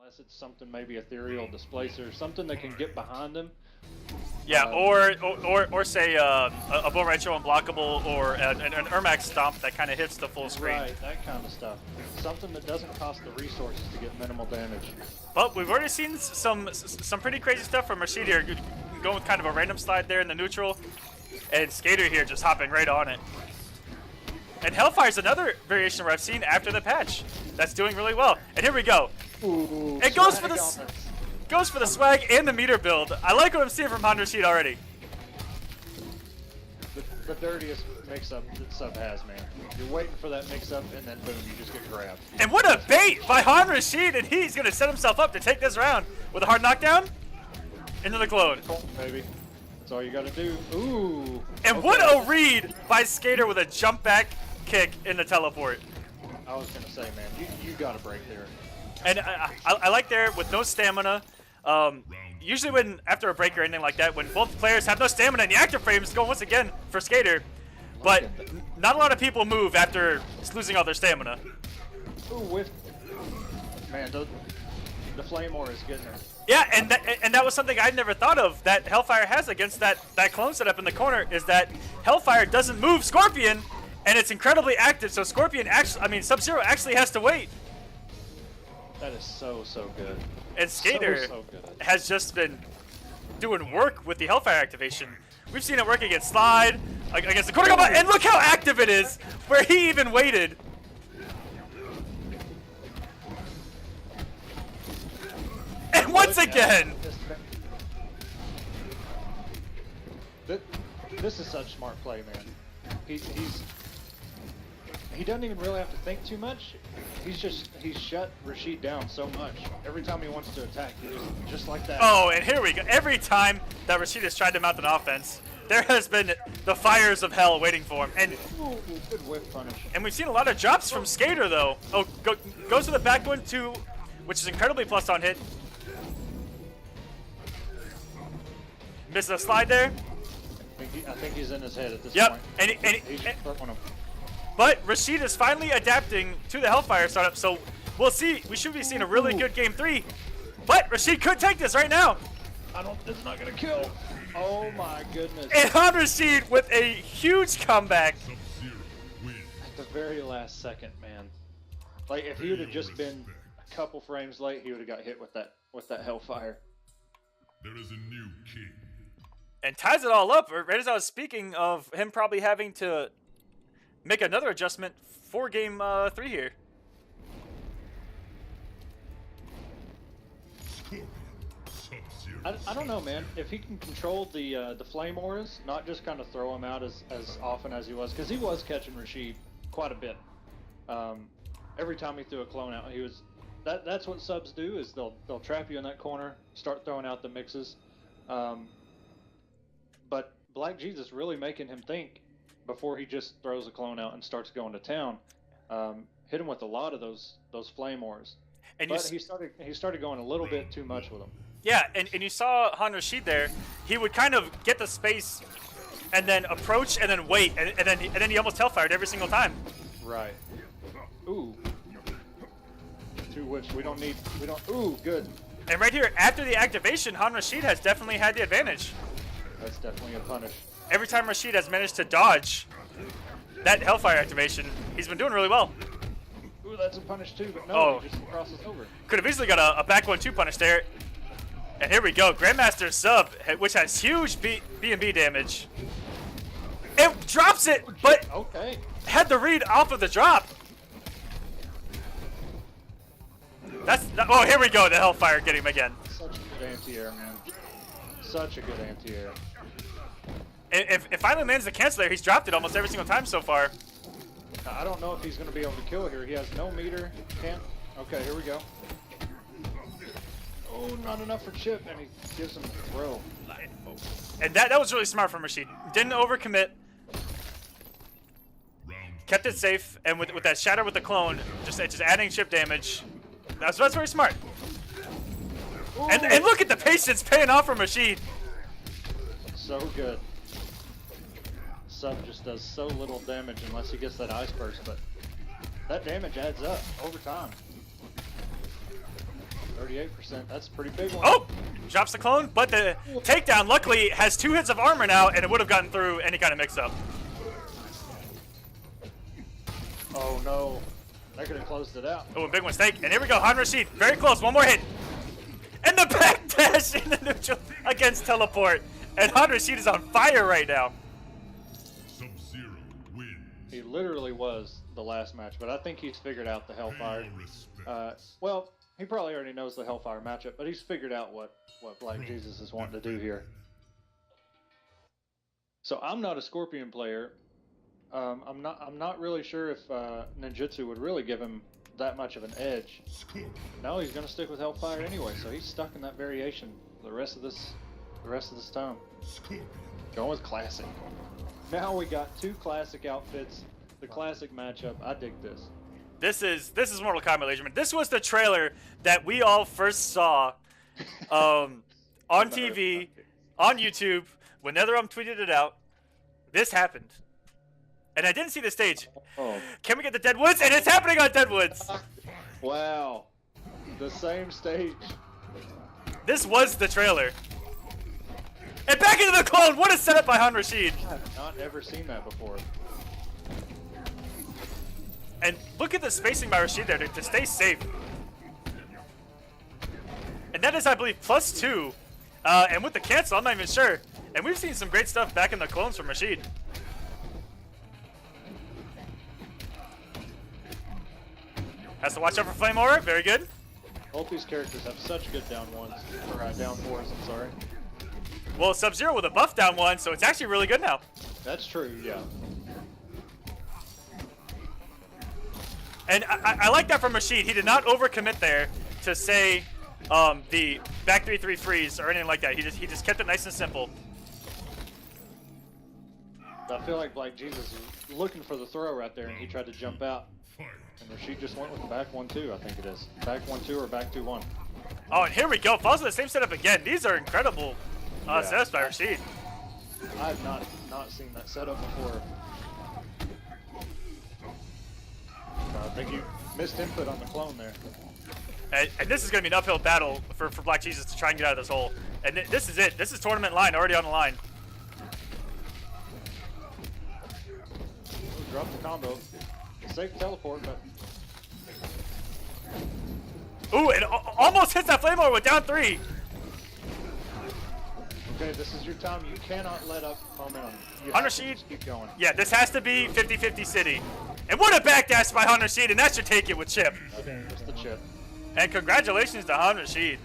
Unless it's something maybe ethereal displacer, something that can get behind him. Yeah, or say a bull retro unblockable or an Ermac stomp that kind of hits the full screen. Right, that kind of stuff. Something that doesn't cost the resources to get minimal damage. But we've already seen some pretty crazy stuff from Rashid here, going with kind of a random slide there in the neutral, and Skater here just hopping right on it. And Hellfire's another variation where I've seen after the patch that's doing really well. And here we go. Ooh, It goes for the swag and the meter build. I like what I'm seeing from Rashid already. The dirtiest mix-up that Sub has, man. You're waiting for that mix-up, and then boom, you just get grabbed. And what a bait by Rashid, and he's going to set himself up to take this round with a hard knockdown into the clone. Maybe. That's all you got to do. Ooh. And what a read by Skater with a jump back kick in the teleport. I was going to say, man, you got a break there. And I like there with no stamina. Usually when after a break or anything like that, when both players have no stamina and the active frames go once again for Skater, but not a lot of people move after losing all their stamina. Ooh, whiff. Man, the Flame Ore is getting her. Yeah, and that was something I'd never thought of that Hellfire has against that clone setup in the corner, is that Hellfire doesn't move Scorpion, and it's incredibly active. So Scorpion actually, Sub-Zero actually has to wait. That is so good. And Skater so good. has just been doing work with the Hellfire activation. We've seen it work against Slide, against the corner combat, and look how active it is, where he even waited. And once again! This is such smart play, man. He doesn't even really have to think too much. He's shut Rashid down so much. Every time he wants to attack, he just like that. Oh, and here we go. Every time that Rashid has tried to mount an offense, there has been the fires of hell waiting for him. And ooh, good whip punish. And we've seen a lot of drops from Skater though. Oh, goes to the back one too, which is incredibly plus on hit. Misses a slide there. I think he's in his head at this point. point. And but Rashid is finally adapting to the Hellfire startup, so we'll see. We should be seeing a really good game 3. But Rashid could take this right now. It's not gonna kill. Oh my goodness. And Rashid with a huge comeback. At the very last second, man. Like if he would have just been a couple frames late, he would have got hit with that Hellfire. There is a new king. And ties it all up, right as I was speaking of him probably having to make another adjustment for game 3 here. I don't know, man. If he can control the flame auras, not just kind of throw him out as often as he was, because he was catching Rashid quite a bit. Every time he threw a clone out, he was. That's what subs do, is they'll trap you in that corner, start throwing out the mixes. But Black Jesus really making him think before he just throws a clone out and starts going to town. Hit him with a lot of those flame ores. And but he started going a little bit too much with them. Yeah, and you saw Rashid there. He would kind of get the space and then approach and then wait, and then he almost hellfired every single time. Right. Ooh. 2 whips. We don't. Ooh, good. And right here, after the activation, Rashid has definitely had the advantage. That's definitely a punish. Every time Rashid has managed to dodge that Hellfire activation, he's been doing really well. Ooh, that's a punish too, but no, he just crosses over. Could have easily got a back 1-2 punish there. And here we go, Grandmaster sub, which has huge B&B damage. It drops it, but had the read off of the drop. Oh, here we go, the Hellfire getting him again. Such a good anti-air, man. Such a good anti-air. If finally lands the cancel there, he's dropped it almost every single time so far. I don't know if he's going to be able to kill here. He has no meter. Can't. Okay, here we go. Oh, not enough for Chip, and he gives him a throw. And that was really smart from Rashid. Didn't overcommit. Kept it safe, and with that shatter with the clone, just adding chip damage. That's very smart. And look at the patience paying off from Rashid. So good. Sub just does so little damage unless he gets that ice burst, but that damage adds up over time. 38%. That's a pretty big one. Oh! Drops the clone, but the takedown luckily has 2 hits of armor now, and it would have gotten through any kind of mix-up. Oh no. That could have closed it out. Oh, a big mistake. And here we go, Han Rashid. Very close. One more hit. And the backdash in the neutral against teleport. And Han Rashid is on fire right now. Sub-Zero wins. He literally was the last match, but I think he's figured out the Hellfire. Pay respect. Well, he probably already knows the Hellfire matchup, but he's figured out what Black Jesus is wanting to do here. So I'm not a Scorpion player. I'm not really sure if ninjutsu would really give him that much of an edge. Scorpion. No, he's gonna stick with Hellfire anyway, so he's stuck in that variation for the rest of this time. Scorpion. Going with classic. Now we got 2 classic outfits. The classic matchup. I dig this. This is Mortal Kombat, ladies and gentlemen. This was the trailer that we all first saw on TV, on YouTube, when NetherRealm tweeted it out. This happened. And I didn't see the stage. Oh. Can we get the Deadwoods? And it's happening on Deadwoods. Wow. The same stage. This was the trailer. And back into the clone. What a setup by Han Rashid. I have not ever seen that before. And look at the spacing by Rashid there to stay safe. And that is, I believe, +2. And with the cancel, I'm not even sure. And we've seen some great stuff back in the clones from Rashid. Has to watch out for Flame Aura. Very good. Both these characters have such good down ones, or down 4s, I'm sorry. Well, Sub-Zero with a buff down 1, so it's actually really good now. That's true, yeah. And I like that from Rashid. He did not overcommit there to say the back 3-3 freeze or anything like that. He just kept it nice and simple. I feel like Black Jesus is looking for the throw right there, and he tried to jump out. Fight. And Rashid just went with the back 1-2, I think it is. Back 1-2 or back 2-1. Oh, and here we go. Falls to the same setup again. These are incredible Yeah. setups by Rashid. I have not seen that setup before. I think you missed input on the clone there. And this is going to be an uphill battle for Black Jesus to try and get out of this hole. And this is it. This is tournament line, already on the line. Ooh, drop the combo. Safe teleport, but Ooh, it almost hits that Flame Aura with down 3. okay, this is your time. You cannot let up momentum. You Han have to Rashid. just keep going. Yeah, this has to be 50-50 City. And what a backdash by Han Rashid, and that should take it with Chip. Just the chip. And congratulations to Han Rashid.